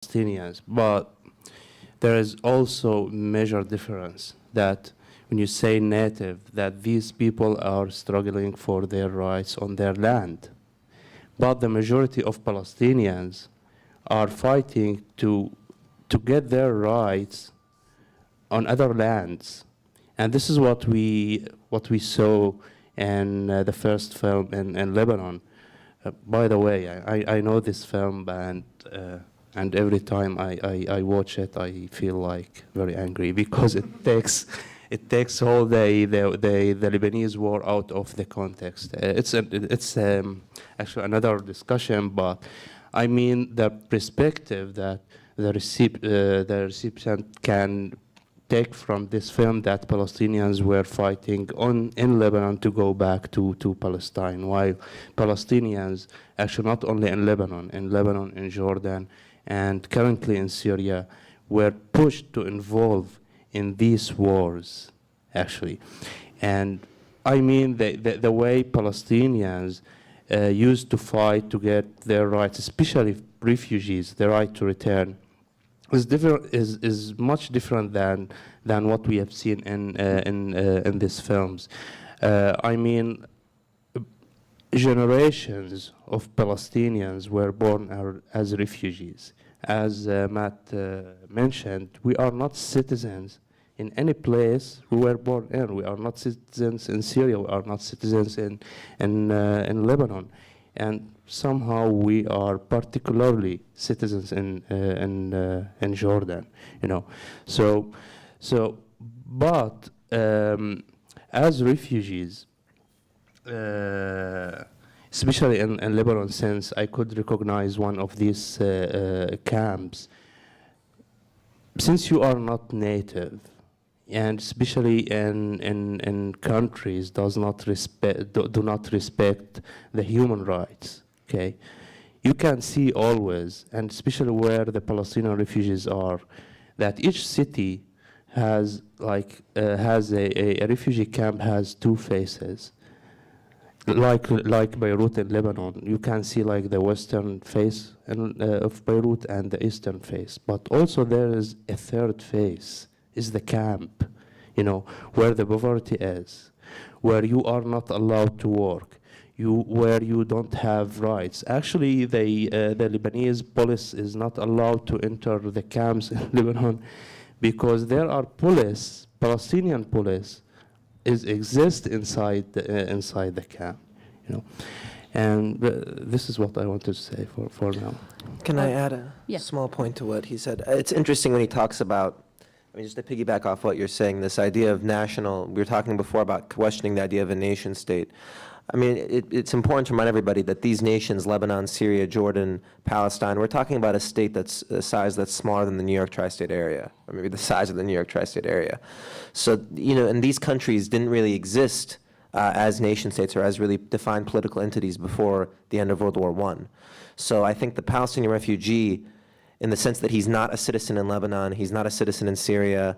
Palestinians, but there is also major difference that when you say native, that these people are struggling for their rights on their land. But the majority of Palestinians are fighting to get their rights on other lands. And this is what we saw in the first film in Lebanon. By the way, I know this film, and every time I watch it, I feel like very angry because it takes all the Lebanese war out of the context. It's actually another discussion, but I mean the perspective that the recipient can take from this film, that Palestinians were fighting in Lebanon to go back to Palestine, while Palestinians, actually not only in Lebanon, in Jordan, and currently in Syria, were pushed to involve in these wars, actually. And I mean the way Palestinians used to fight to get their rights, especially refugees, the right to return, is much different than what we have seen in these films. I mean, generations of Palestinians were born as refugees. As Matt mentioned, we are not citizens in any place we were born in. We are not citizens in Syria. We are not citizens in Lebanon, and somehow we are particularly citizens in Jordan. You know, but as refugees. Especially in Lebanon, since I could recognize one of these camps, since you are not native, and especially in countries do not respect the human rights, okay, you can see always, and especially where the Palestinian refugees are, that each city has a refugee camp has two faces. Like Beirut in Lebanon, you can see like the western face of Beirut and the eastern face. But also there is a third face, is the camp, you know, where the poverty is, where you are not allowed to work, where you don't have rights. Actually, the Lebanese police is not allowed to enter the camps in Lebanon because there are police, Palestinian police, exist inside the camp, you know, and this is what I want to say for now. Can I add a small point to what he said? It's interesting when he talks about, I mean, just to piggyback off what you're saying, this idea of national. We were talking before about questioning the idea of a nation state. I mean, it's important to remind everybody that these nations, Lebanon, Syria, Jordan, Palestine, we're talking about a state that's a size that's smaller than the New York tri-state area, or maybe the size of the New York tri-state area. So, you know, and these countries didn't really exist as nation states or as really defined political entities before the end of World War I. So I think the Palestinian refugee, in the sense that he's not a citizen in Lebanon, he's not a citizen in Syria,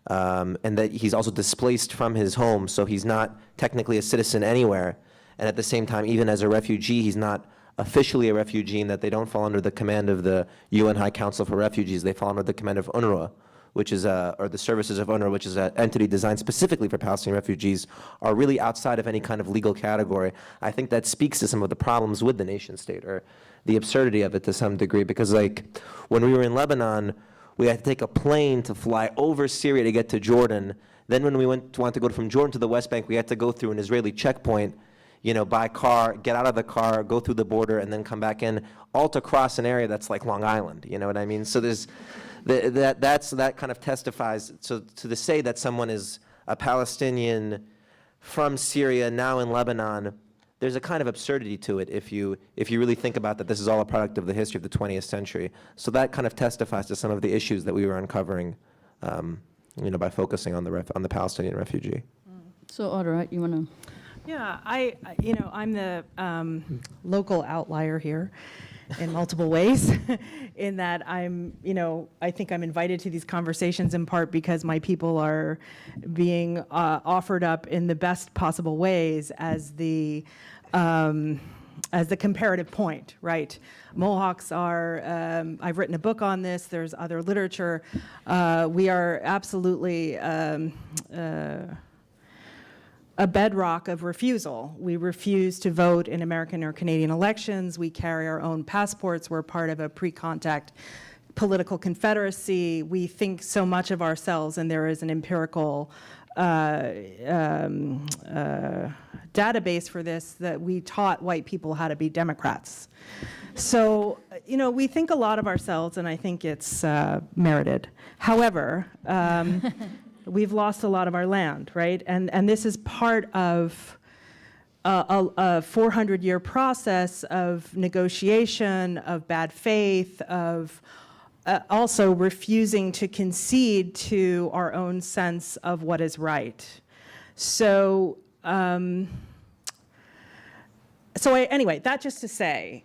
and that he's also displaced from his home, so he's not technically a citizen anywhere. And at the same time, even as a refugee, he's not officially a refugee in that they don't fall under the command of the UN High Council for Refugees. They fall under the command of UNRWA, which is or the services of UNRWA, which is an entity designed specifically for Palestinian refugees, are really outside of any kind of legal category. I think that speaks to some of the problems with the nation state, or the absurdity of it to some degree, because like when we were in Lebanon, we had to take a plane to fly over Syria to get to Jordan. Then when we wanted to go from Jordan to the West Bank, we had to go through an Israeli checkpoint, you know, by car, get out of the car, go through the border, and then come back in, all to cross an area that's like Long Island, you know what I mean? So there's, that kind of testifies, so to say that someone is a Palestinian from Syria, now in Lebanon, there's a kind of absurdity to it if you really think about that this is all a product of the history of the 20th century. So that kind of testifies to some of the issues that we were uncovering, you know, by focusing on the Palestinian refugee. So Audra, you want to? Yeah, you know, I'm the local outlier here in multiple ways, in that I'm, you know, I think I'm invited to these conversations in part because my people are being offered up in the best possible ways as the as the comparative point, right? Mohawks are, I've written a book on this, there's other literature. We are absolutely a bedrock of refusal. We refuse to vote in American or Canadian elections. We carry our own passports. We're part of a pre-contact political confederacy. We think so much of ourselves, and there is an empirical database for this, that we taught white people how to be Democrats. So, you know, we think a lot of ourselves, and I think it's merited. However, we've lost a lot of our land, right? And this is part of a 400-year process of negotiation, of bad faith, of also refusing to concede to our own sense of what is right. So, anyway, that just to say,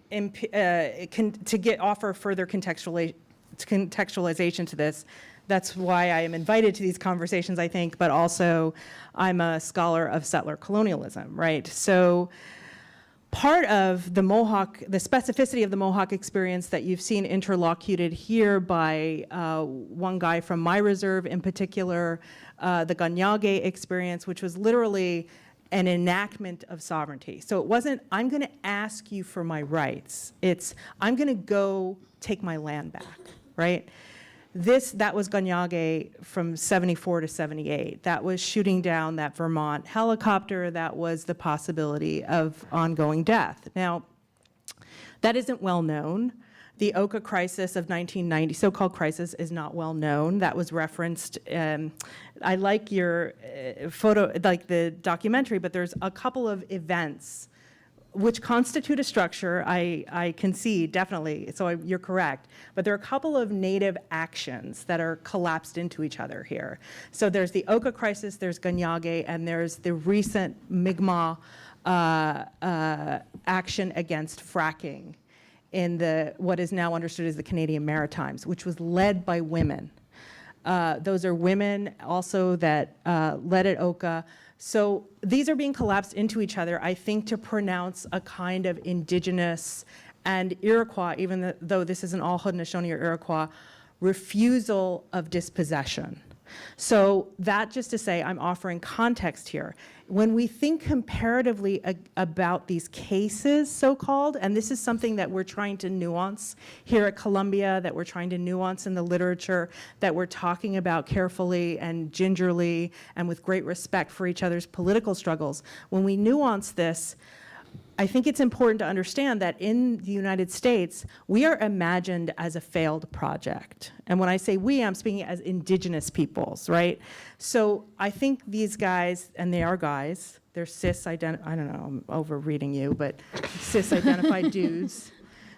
offer further contextualization to this. That's why I am invited to these conversations, I think, but also I'm a scholar of settler colonialism, right? So part of the Mohawk, the specificity of the Mohawk experience that you've seen interlocuted here by one guy from my reserve in particular, the Ganyage experience, which was literally an enactment of sovereignty. So it wasn't, I'm gonna ask you for my rights. It's, I'm gonna go take my land back, right? That was Ganyage from 74 to 78. That was shooting down that Vermont helicopter. That was the possibility of ongoing death. Now, that isn't well known. The Oka crisis of 1990, so-called crisis, is not well known. That was referenced. I like your photo, like the documentary, but there's a couple of events which constitute a structure, I concede, definitely, so you're correct. But there are a couple of native actions that are collapsed into each other here. So there's the Oka crisis, there's Ganyage, and there's the recent Mi'kmaq action against fracking in what is now understood as the Canadian Maritimes, which was led by women. Those are women also that led at Oka. So these are being collapsed into each other, I think, to pronounce a kind of indigenous and Iroquois, even though this isn't all Haudenosaunee or Iroquois, refusal of dispossession. So that just to say, I'm offering context here. When we think comparatively about these cases, so-called, and this is something that we're trying to nuance here at Columbia, that we're trying to nuance in the literature, that we're talking about carefully and gingerly and with great respect for each other's political struggles. When we nuance this, I think it's important to understand that in the United States, we are imagined as a failed project. And when I say we, I'm speaking as indigenous peoples, right? So I think these guys, and they are guys, they're I don't know, I'm over-reading you, but cis-identified dudes,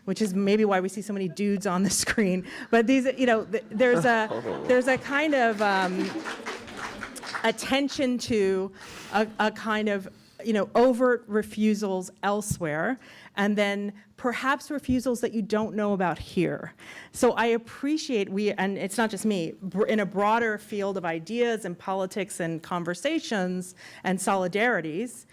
which is maybe why we see so many dudes on the screen. But these, you know, there's a kind of attention to a kind of, you know, overt refusals elsewhere, and then perhaps refusals that you don't know about here. So I appreciate and it's not just me, in a broader field of ideas and politics and conversations and solidarities,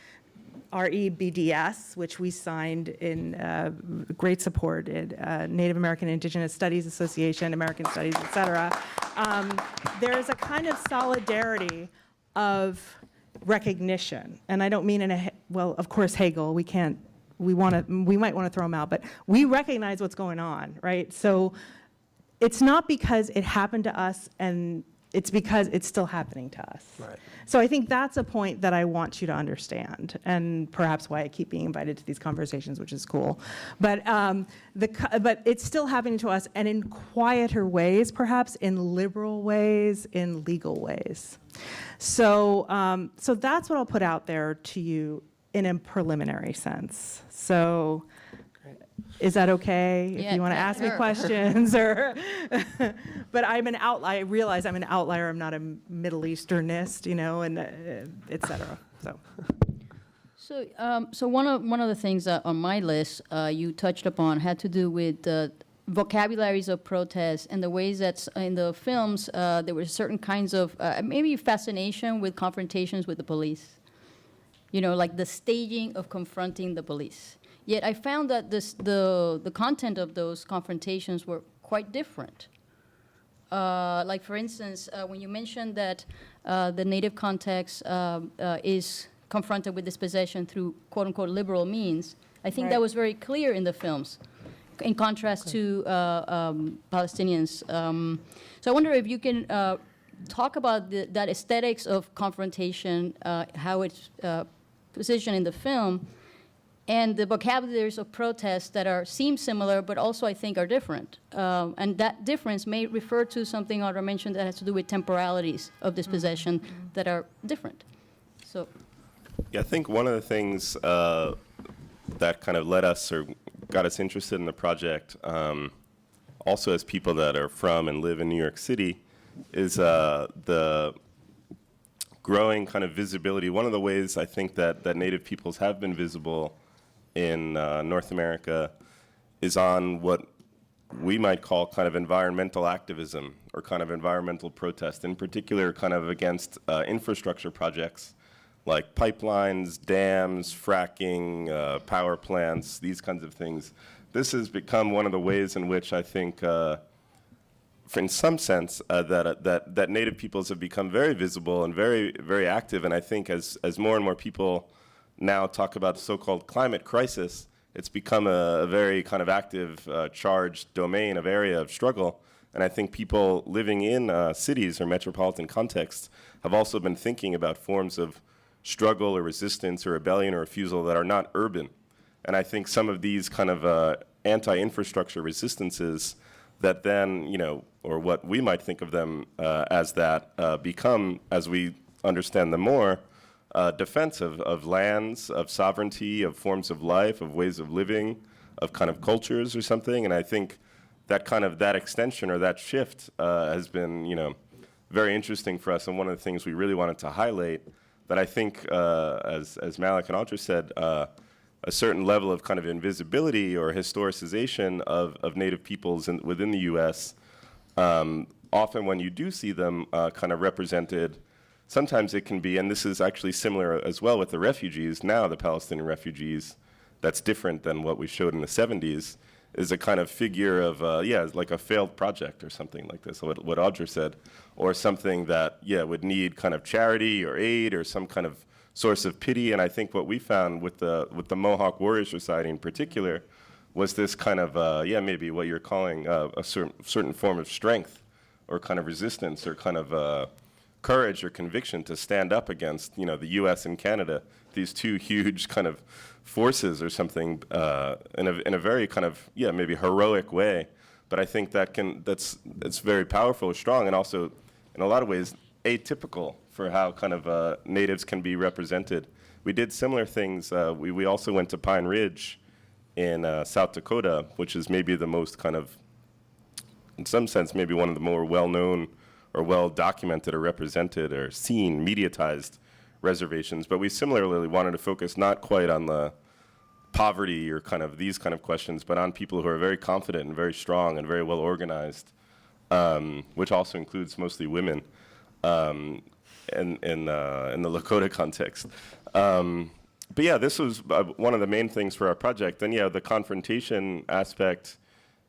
REBDS, which we signed in great support at Native American Indigenous Studies Association, American Studies, et cetera. There is a kind of solidarity of recognition, and I don't mean well, of course, Hegel, we might want to throw him out, but we recognize what's going on, right? So it's not because it happened to us, and it's because it's still happening to us. Right. So I think that's a point that I want you to understand, and perhaps why I keep being invited to these conversations, which is cool. But but it's still happening to us, and in quieter ways, perhaps in liberal ways, in legal ways. So so that's what I'll put out there to you in a preliminary sense. So is that okay? Yeah, if you want to ask me questions, or but I'm an outlier. I realize I'm an outlier. I'm not a Middle Easternist, you know, and et cetera. So one of the things on my list you touched upon had to do with the vocabularies of protest and the ways that in the films there were certain kinds of maybe fascination with confrontations with the police. You know, like the staging of confronting the police. Yet I found that the content of those confrontations were quite different. Like, for instance, when you mentioned that the Native context is confronted with dispossession through quote-unquote liberal means, I think that was very clear in the films, in contrast to Palestinians. So I wonder if you can talk about that aesthetics of confrontation, how it's positioned in the film, and the vocabularies of protests that seem similar, but also I think are different. And that difference may refer to something Audra mentioned that has to do with temporalities of dispossession that are different. So, yeah, I think one of the things that kind of led us or got us interested in the project, also as people that are from and live in New York City, is the growing kind of visibility. One of the ways I think that Native peoples have been visible in North America is on what we might call kind of environmental activism or kind of environmental protest, in particular kind of against infrastructure projects like pipelines, dams, fracking, power plants, these kinds of things. This has become one of the ways in which I think, in some sense, that Native peoples have become very visible and very, very active. And I think as more and more people now talk about the so-called climate crisis, it's become a very kind of active, charged domain of area of struggle. And I think people living in cities or metropolitan contexts have also been thinking about forms of struggle or resistance or rebellion or refusal that are not urban. And I think some of these kind of anti-infrastructure resistances that then, you know, or what we might think of them as that, become, as we understand them more, defense of lands, of sovereignty, of forms of life, of ways of living, of kind of cultures or something. And I think that kind of, that extension or that shift has been, you know, very interesting for us, and one of the things we really wanted to highlight. That I think, as Malik and Audra said, a certain level of kind of invisibility or historicization of Native peoples within the U.S., often when you do see them kind of represented, sometimes it can be, and this is actually similar as well with the refugees, now the Palestinian refugees, that's different than what we showed in the 70s, is a kind of figure of, like a failed project or something like this, what Audra said, or something that, would need kind of charity or aid or some kind of source of pity. And I think what we found with the Mohawk Warrior Society in particular was this kind of, maybe what you're calling a certain form of strength or kind of resistance or kind of courage or conviction to stand up against, you know, the U.S. and Canada, these two huge kind of forces or something, in a very kind of, maybe heroic way. But I think it's very powerful, strong, and also in a lot of ways atypical for how kind of natives can be represented. We did similar things. We also went to Pine Ridge in South Dakota, which is maybe the most kind of, in some sense, maybe one of the more well-known or well-documented or represented or seen, mediatized reservations. But we similarly wanted to focus not quite on the poverty or kind of these kind of questions, but on people who are very confident and very strong and very well organized, which also includes mostly women in the Lakota context. But yeah, this was one of the main things for our project. And the confrontation aspect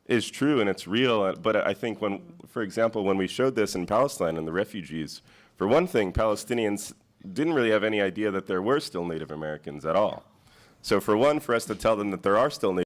is true and it's real. But I think for example, when we showed this in Palestine and the refugees, for one thing, Palestinians didn't really have any idea that there were still Native Americans at all. So for one, for us to tell them that there are still Native